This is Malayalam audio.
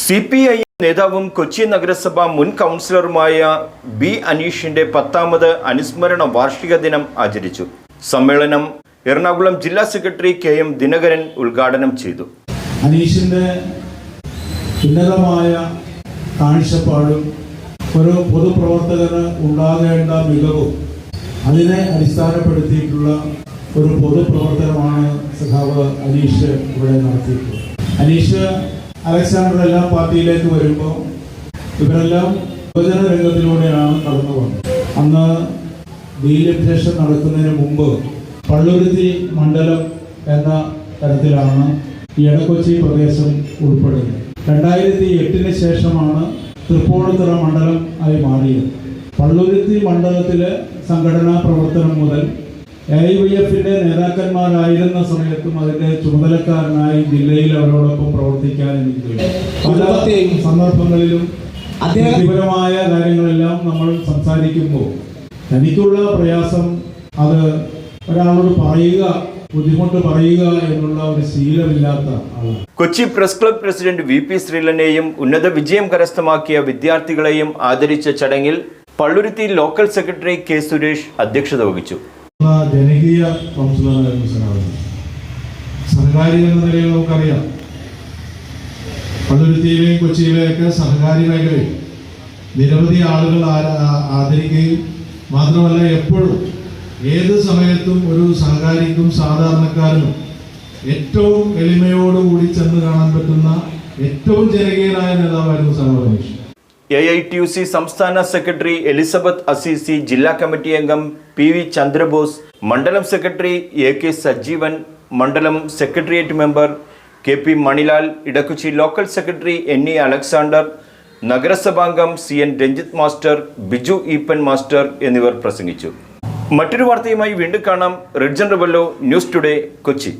CPI നേതാവും കൊച്ചി നഗരസഭ മുൻ കൗൺസിലറുമായ ബി അനീഷിന്റെ 10ാമത് അനുസ്മരണ വാർഷിക ദിനം ആചരിച്ചു. സമ്മേളനം എറണാകുളം ജില്ലാ സെക്രട്ടറി KM ദിനകരൻ ഉദ്ഘാടനം ചെയ്തു. അനീഷിന്റെ ഉന്നതമായ കാഴ്ചപ്പാടും ഒരു പൊതുപ്രവർത്തകന് ഉണ്ടാകേണ്ട മികവും അതിനെ അടിസ്ഥാനപ്പെടുത്തിയിട്ടുള്ള ഒരു പൊതുപ്രവർത്തനമാണ് സഖാവ് അനീഷ് ഇവിടെ നടത്തിയിട്ടുള്ളത്. അനീഷ് അലക്സാണ്ടർ എല്ലാം പാർട്ടിയിലേക്ക് വരുമ്പോൾ ഇവരെല്ലാം യുവജന രംഗത്തിലൂടെയാണ് കടന്നു വന്നത്. അന്ന് ഡീലിമിറ്റേഷൻ നടക്കുന്നതിന് മുമ്പ് പള്ളുരുത്തി മണ്ഡലം എന്ന തരത്തിലാണ് ഈ ഇടക്കൊച്ചി പ്രദേശം ഉൾപ്പെടുന്നത്. 2008 ശേഷമാണ് തൃപ്പൂണിത്തുറ മണ്ഡലം ആയി മാറിയത്. പള്ളുരുത്തി മണ്ഡലത്തിലെ സംഘടനാ പ്രവർത്തനം മുതൽ AIYFന്റെ നേതാക്കന്മാരായിരുന്ന സമയത്തും അതിന്റെ ചുമതലക്കാരനായി ജില്ലയിൽ അവരോടൊപ്പം പ്രവർത്തിക്കാൻ എനിക്ക് കഴിയും. പല സന്ദർഭങ്ങളിലും വ്യക്തിപരമായ കാര്യങ്ങളെല്ലാം നമ്മൾ സംസാരിക്കുമ്പോൾ തനിക്കുള്ള പ്രയാസം അത് ഒരാളോട് പറയുക, ബുദ്ധിമുട്ട് പറയുക എന്നുള്ള ഒരു ശീലമില്ലാത്ത ആളാണ്. Kochi press club president VP ശ്രീലനെയും ഉന്നത വിജയം കരസ്ഥമാക്കിയ വിദ്യാർത്ഥികളെയും ആദരിച്ച ചടങ്ങിൽ Palluruthy local secretary K Suresh അധ്യക്ഷത വഹിച്ചു. ജനകീയ കൗൺസിലറായിരുന്നു സഖാവ്. സഹകാരി എന്ന നിലയിൽ നമുക്കറിയാം, പള്ളുരുത്തിയിലെയും കൊച്ചിയിലെയൊക്കെ സഹകാരി മേഖലയിൽ നിരവധി ആളുകൾ ആദരിക്കുകയും മാത്രമല്ല എപ്പോഴും ഏത് സമയത്തും ഒരു സഹകാരിക്കും സാധാരണക്കാരനും ഏറ്റവും എളിമയോടുകൂടി ചെന്ന് കാണാൻ പറ്റുന്ന ഏറ്റവും ജനകീയനായ നേതാവായിരുന്നു സഖാവ് അനീഷ്. AITUC സംസ്ഥാന സെക്രട്ടറി എലിസബത്ത് അസീസി, ജില്ലാ കമ്മിറ്റി അംഗം PV ചന്ദ്രബോസ്, മണ്ഡലം സെക്രട്ടറി AK സജീവൻ, മണ്ഡലം secretariat member KP Manilal, Edakochi local secretary NE Alexander, നഗരസഭാംഗം CN Ranjith master, Biju Eappen master എന്നിവർ പ്രസംഗിച്ചു. മറ്റൊരു വാർത്തയുമായി വീണ്ടും കാണാം. റിഡ്ജൻ റിവല്ലോ, ന്യൂസ് ടുഡേ, കൊച്ചി.